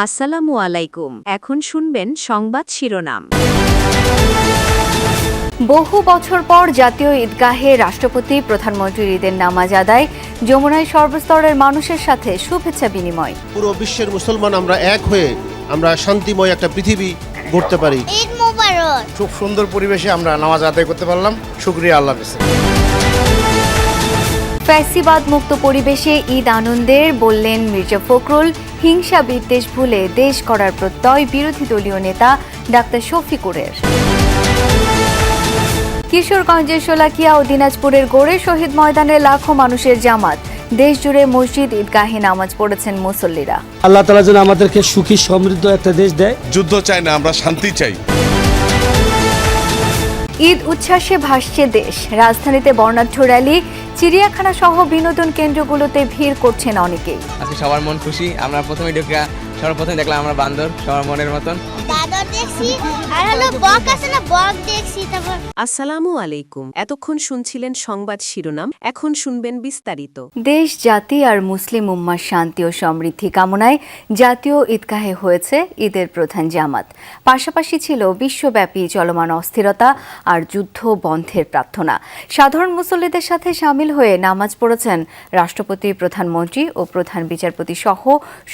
আসসালামু আলাইকুম। এখন শুনবেন সংবাদ শিরোনাম। বহু বছর পর জাতীয় ঈদগাহে রাষ্ট্রপতি প্রধানমন্ত্রীর ঈদের নামাজ আদায়, যমুনায় সর্বস্তরের মানুষের সাথে শুভেচ্ছা বিনিময়। পুরো বিশ্বের মুসলমান আমরা এক হয়ে আমরা শান্তিময় একটা পৃথিবী গড়তে পারি। ঈদ মোবারক। খুব সুন্দর পরিবেশে আমরা নামাজ আদায় করতে পারলাম, শুকরিয়া আল্লাহর কাছে। ফ্যাসিবাদ মুক্ত পরিবেশে ঈদ আনন্দের, বললেন মির্জা ফখরুল। হিংসা বিদ্বেষ ভুলে দেশ গড়ার প্রত্যয় বিরোধী দলীয় নেতা ডাক্তার শফিকুরের। কিশোরগঞ্জের শোলাকিয়া ও দিনাজপুরের গোড়ে শহীদ ময়দানে লাখো মানুষের জামাত, দেশ জুড়ে মসজিদ ঈদগাহে নামাজ পড়েছেন মুসল্লিরা। আল্লাহ তাআলা যেন আমাদেরকে সুখী সমৃদ্ধ একটা দেশ দেয়। যুদ্ধ চাই না, আমরা শান্তি চাই। ঈদ উচ্ছ্বাসে ভাসছে দেশ, রাজধানীতে বর্ণাঢ্য র্যালি, চিড়িয়াখানা সহ বিনোদন কেন্দ্রগুলোতে ভিড় করছেন অনেকেই। আজকে সবার মন খুশি। আমরা সর্বপ্রথমে দেখলাম আমরা বান্দর, সবার মনের মতন। দাদর দেখছি আর হলো বক আছে না, বক দেখছি। তারপর আসসালামু আলাইকুম। এতক্ষণ শুনছিলেন সংবাদ শিরোনাম, এখন শুনবেন বিস্তারিত। দেশ, জাতি আর মুসলিম উম্মার শান্তি ও সমৃদ্ধি কামনায় জাতীয় ঈদগাহে হয়েছে ঈদের প্রধান জামাত। পাশাপাশি ছিল বিশ্বব্যাপী চলমান অস্থিরতা আর যুদ্ধ বন্ধের প্রার্থনা। সাধারণ মুসল্লিদের সাথে সামিল হয়ে নামাজ পড়েছেন রাষ্ট্রপতি, প্রধানমন্ত্রী ও প্রধান বিচারপতি সহ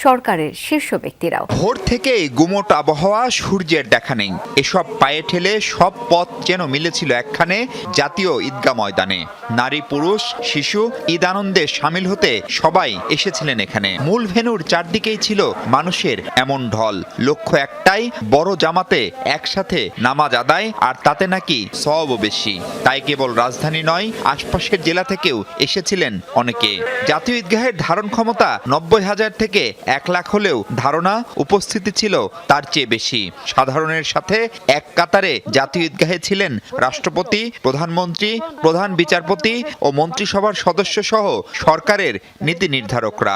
সরকারের শীর্ষ ব্যক্তিরাও। ভোর থেকেই গুমোট আবহাওয়া, সূর্যের দেখা নেই। এসব পায়ে ঠেলে সব পথ যেন মিলেছিল একখানে জাতীয় ঈদগাহ ময়দানে। নারী, পুরুষ, শিশু ঈদ আনন্দে সামিল হতে সবাই এসেছিলেন এখানে। মূল ভেন্যুর চারদিকেই ছিল মানুষের এমন ঢল। লক্ষ্য একটাই, বড় জামাতে একসাথে নামাজ আদায়, আর তাতে নাকি সওয়াবও বেশি। তাই কেবল রাজধানী নয়, আশপাশের জেলা থেকেও এসেছিলেন অনেকে। জাতীয় ঈদগাহের ধারণ ক্ষমতা 90,000 থেকে 1 লাখ হলেও ধারণা উপস্থিতি ছিল তার চেয়ে বেশি। সাধারণের সাথে এক কাতারে জাতীয় ঈদগাহে ছিলেন রাষ্ট্রপতি, প্রধানমন্ত্রী, প্রধান বিচারপতি ও মন্ত্রিসভার সদস্য সহ সরকারের নীতি নির্ধারকরা।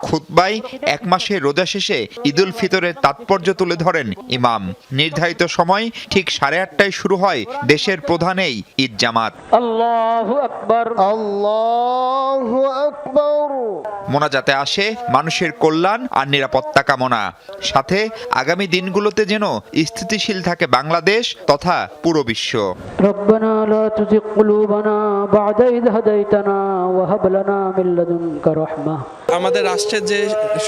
খুতবায় এক মাসের রোজা শেষে ঈদুল ফিতরের তাৎপর্য তুলে ধরেন ইমাম। নির্ধারিত সময় ঠিক 8:30টায় শুরু হয় দেশের প্রধান এই ঈদ জামাত। আল্লাহু আকবার, আল্লাহু আকবার। মোনাজাতে আসে মানুষের কল্যাণ আর নিরাপত্তা কামনা, সাথে আগামী দিনগুলোতে যেন স্থিতিশীল থাকে বাংলাদেশ তথা পুরো বিশ্ব। রব্বানা লা তুযিগ কুলুবানা বা'দা ইয হাদাইতানা ওয়া হাব লানা মিন লাদুনকা রাহমাহ। আমাদের রাষ্ট্রের যে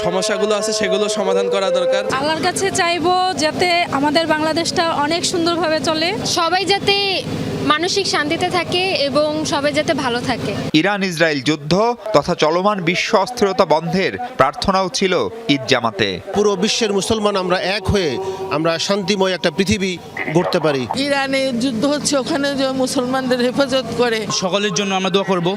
সমস্যাগুলো আছে সেগুলো সমাধান করা দরকার। আল্লাহর কাছে চাইবো যাতে আমাদের বাংলাদেশটা অনেক সুন্দরভাবে চলে, সবাই যাতে মানসিক শান্তিতে থাকে এবং সবাই যাতে ভালো থাকে। ইরান ইসরায়েল যুদ্ধ তথা চলমান বিশ্ব অস্থিরতা বন্ধের প্রার্থনাও ছিল ঈদ জামাতে। পুরো বিশ্বের মুসলমান আমরা এক হয়ে আমরা শান্তিময় একটা পৃথিবী গড়তে পারি। ইরানে যুদ্ধ হচ্ছে, ওখানে যে মুসলমানদের হেফাজত করে। সকলের জন্য আমরা দোয়া করব,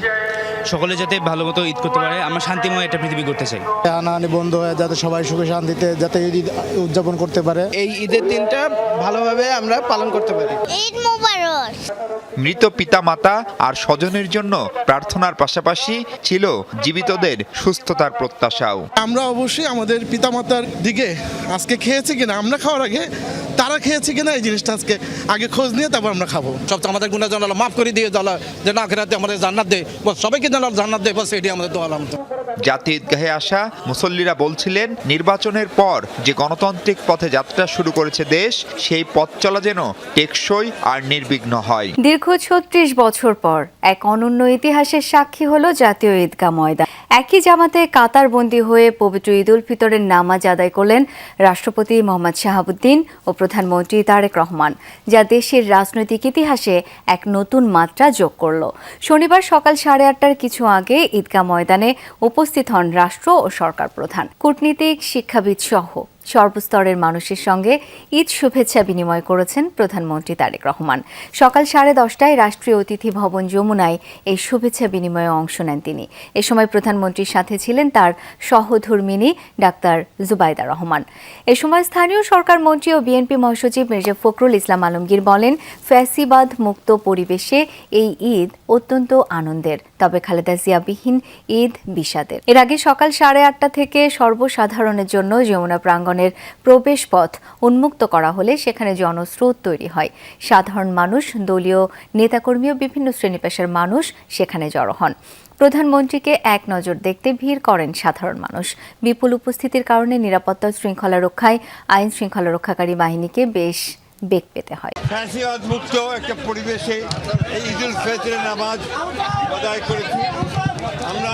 সকলে যাতে ভালো মতো ঈদ করতে পারে। আমরা শান্তিময় একটা পৃথিবী করতে চাই। আনাআনি বন্ধ হয়ে যাতে সবাই সুখে শান্তিতে যাতে ঈদ উদযাপন করতে পারে। এই ঈদের দিনটা ভালোভাবে আমরা পালন করতে পারি। ঈদ মোবারক। মৃত পিতা মাতা আর স্বজনের জন্য প্রার্থনার পাশাপাশি ছিল জীবিতদের সুস্থতার প্রত্যাশাও। আমরা অবশ্যই আমাদের পিতামাতার দিকে আজকে খেয়েছি কিনা, আমরা খাওয়ার আগে তারা খেয়েছে কিনা এই জিনিসটা আজকে আগে খোঁজ নিয়ে তারপর আমরা খাবো। সবচেয়ে আমাদের গুনাহ যেন আল্লাহ মাফ করে দিয়ে আল্লাহ যেন আখিরাতে আমাদের জান্নাত দেয়, সবাইকে যেন জান্নাত দেয়, বস এটাই আমাদের দোয়া। জাতীয় ঈদগাহে আসা মুসল্লিরা বলছিলেন, নির্বাচনের পর যে গণতান্ত্রিক পথে যাত্রা শুরু করেছে দেশ, সেই পথ চলা যেন টেকসই আর নির্বিঘ্ন হয়। দীর্ঘ 36 বছর পর এক অনন্য ইতিহাসের সাক্ষী হলো জাতীয় ঈদগাহ ময়দান। একই জামাতে কাতারবন্দি হয়ে পবিত্র ঈদুল ফিতরের নামাজ আদায় করলেন রাষ্ট্রপতি মোহাম্মদ শাহাবুদ্দিন ও প্রধানমন্ত্রী তারেক রহমান, যা দেশের রাজনৈতিক ইতিহাসে এক নতুন মাত্রা যোগ করল। শনিবার সকাল 8:30টার কিছু আগে ঈদগাহ ময়দানে উপস্থিত হন রাষ্ট্র ও সরকার প্রধান, কূটনীতিক, শিক্ষাবিদ সহ সর্বস্তরের মানুষের সঙ্গে ঈদ শুভেচ্ছা বিনিময় করেছেন প্রধানমন্ত্রী তারেক রহমান। সকাল 10:30টায় রাষ্ট্রীয় অতিথি ভবন যমুনায় এই শুভেচ্ছা বিনিময়ে অংশ নেন তিনি। এ সময় প্রধানমন্ত্রীর সাথে ছিলেন তার সহধর্মিণী ডাক্তার জুবাইদা রহমান। এ সময় স্থানীয় সরকার মন্ত্রী ও বিএনপি মহাসচিব মির্জা ফখরুল ইসলাম আলমগীর বলেন, ফ্যাসিবাদ মুক্ত পরিবেশে এই ঈদ অত্যন্ত আনন্দের, তবে খালেদা জিয়াবিহীন ঈদ বিষাদের। এর আগে সকাল 8:30টা থেকে সর্বসাধারণের জন্য যমুনা প্রাঙ্গণ প্রবেশ পথ উন্মুক্ত করা হলে সেখানে জনস্রোত তৈরি হয়। সাধারণ মানুষ, দলীয় নেতাকর্মী ও বিভিন্ন শ্রেণী পেশার মানুষ সেখানে জড়ো হন। প্রধানমন্ত্রীকে এক নজর দেখতে ভিড় করেন সাধারণ মানুষ। বিপুল উপস্থিতির কারণে নিরাপত্তা শৃঙ্খলা রক্ষায় আইন শৃঙ্খলা রক্ষাকারী বাহিনীকে বেশ বেগ পেতে হয়। ফ্যাসিবাদ মুক্ত একটা পরিবেশে এই ঈদুল ফিতরের নামাজ আদায় করেছি আমরা।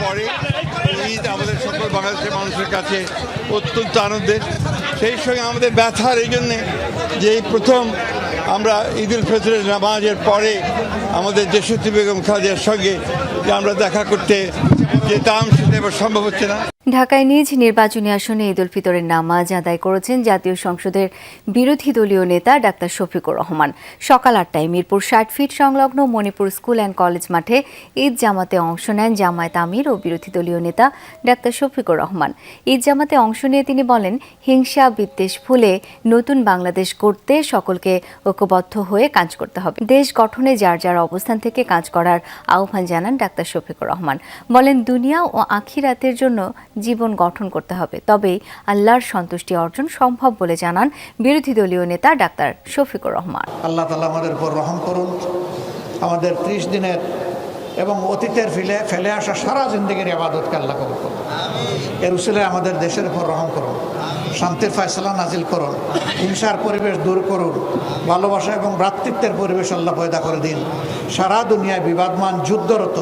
পরে ঈদ আমাদের সকল বাংলাদেশের মানুষের কাছে অত্যন্ত আনন্দের, সেই সঙ্গে আমাদের ব্যথার এই জন্যে যে এই প্রথম আমরা ঈদুল ফিতরের নামাজের পরে আমাদের দেশনেত্রী বেগম খালেদার সঙ্গে যে আমরা দেখা করতে যেতাম সেটা এবার সম্ভব হচ্ছে না। ঢাকায় নিজ নির্বাচনী আসনে ঈদুল ফিতরের নামাজ আদায় করেছেন জাতীয় সংসদের বিরোধী দলীয় নেতা ডাক্তার শফিকুর রহমান। সকাল 8টায় মিরপুর 60 ফিট সংলগ্ন মণিপুর স্কুল অ্যান্ড কলেজ মাঠে ঈদ জামাতে অংশ নেন জামায়াত আমির ও বিরোধী দলীয় নেতা ডাক্তার শফিকুর রহমান। ঈদ জামাতে অংশ নিয়ে তিনি বলেন, হিংসা বিদ্বেষ ভুলে নতুন বাংলাদেশ গড়তে সকলকে ঐক্যবদ্ধ হয়ে কাজ করতে হবে। দেশ গঠনে যার যার অবস্থান থেকে কাজ করার আহ্বান জানান ডাক্তার শফিকুর রহমান। বলেন, দুনিয়া ও আখিরাতের জন্য জীবন গঠন করতে হবে, তবেই আল্লাহর সন্তুষ্টি অর্জন সম্ভব বলে জানান বিরোধী দলীয় নেতা ডাক্তার শফিকুর রহমান। আল্লাহ তাআলা আমাদের উপর রহম করুন, আমাদের 30 দিনের এবং অতীতের ফেলে আসা সারা জিন্দগির ইবাদতকে আল্লাহ কবুল করুন। এর উসিলায় আমাদের দেশের উপর রহম করুন, শান্তির ফয়সালা নাজিল করুন, হিংসার পরিবেশ দূর করুন, ভালোবাসা এবং ভ্রাতৃত্বের পরিবেশ আল্লাহ পয়দা করে দিন। সারা দুনিয়ায় বিবাদমান যুদ্ধরত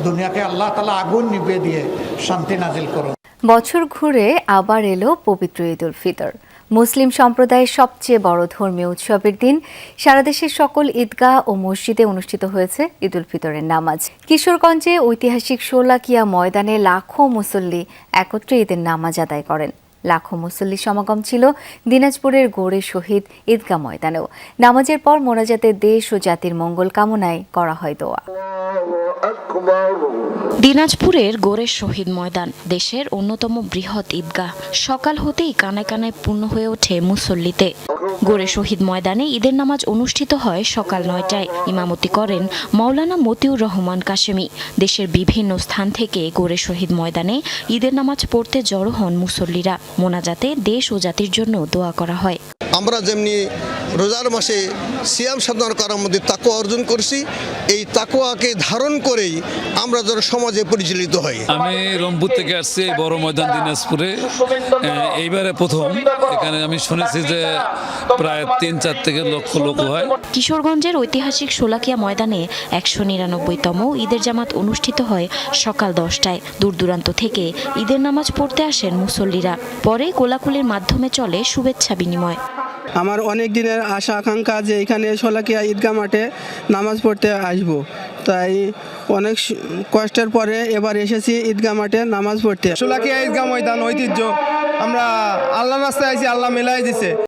দুনিয়াকে আল্লাহ তাআলা আগুন নিভিয়ে দিয়ে শান্তি নাজিল করুন। বছর ঘুরে আবার এলো পবিত্র ঈদুল ফিতর। মুসলিম সম্প্রদায়ের সবচেয়ে বড় ধর্মীয় উৎসবের দিন সারা দেশের সকল ঈদগাহ ও মসজিদে অনুষ্ঠিত হয়েছে ঈদুল ফিতরের নামাজ। কিশোরগঞ্জে ঐতিহাসিক শোলাকিয়া ময়দানে লাখো মুসল্লি একত্রে ঈদের নামাজ আদায় করেন। লাখো মুসল্লি সমাগম ছিল দিনাজপুরের গৌড়ে শহীদ ঈদগাহ ময়দানেও। নামাজের পর মোনাজাতে দেশ ও জাতির মঙ্গল কামনায় করা হয় দোয়া। দিনাজপুরের গোরের শহীদ ময়দান দেশের অন্যতম বৃহৎ ঈদগাহ। সকাল হতেই কানায় কানায় পূর্ণ হয়ে ওঠে মুসল্লিতে। গোরে শহীদ ময়দানে ঈদের নামাজ অনুষ্ঠিত হয় সকাল 9টায়। ইমামতি করেন মাওলানা মতিউর রহমান কাশেমি। দেশের বিভিন্ন স্থান থেকে গোরে শহীদ ময়দানে ঈদের নামাজ পড়তে জড়ো হন মুসল্লিরা। মোনাজাতে দেশ ও জাতির জন্য দোয়া করা হয়। আমরা যেমনি রোজার মাসে সিয়াম সাধনা করার মধ্যে তাকওয়া অর্জন করছি, এই তাকওয়াকে ধারণ করেই আমরা যেন সমাজে পরিচালিত হই। আমি রংপুর থেকে আসছি, বড় ময়দান দিনাজপুরে এইবারে প্রথম। এখানে আমি শুনেছি যে প্রায় 3-4 থেকে লক্ষ লোক হয়। কিশোরগঞ্জের ঐতিহাসিক শোলাকিয়া ময়দানে 199তম ঈদের জামাত অনুষ্ঠিত হয় সকাল 10টায়। দূর দূরান্ত থেকে ঈদের নামাজ পড়তে আসেন মুসল্লিরা। পরে কোলাকুলির মাধ্যমে চলে শুভেচ্ছা বিনিময়। আমার অনেক দিনের আশা আকাঙ্ক্ষা যে এখানে শোলাকিয়া ঈদগাহ মাঠে নামাজ পড়তে আসব, তাই অনেক কষ্টের পরে এবার এসেছি ঈদগাহ মাঠে নামাজ পড়তে। শোলাকিয়া ঈদগাহ ময়দান ঐতিহ্য, আমরা আল্লাহ রাস্তায় আইছি, আল্লাহ মেলাই দিছে।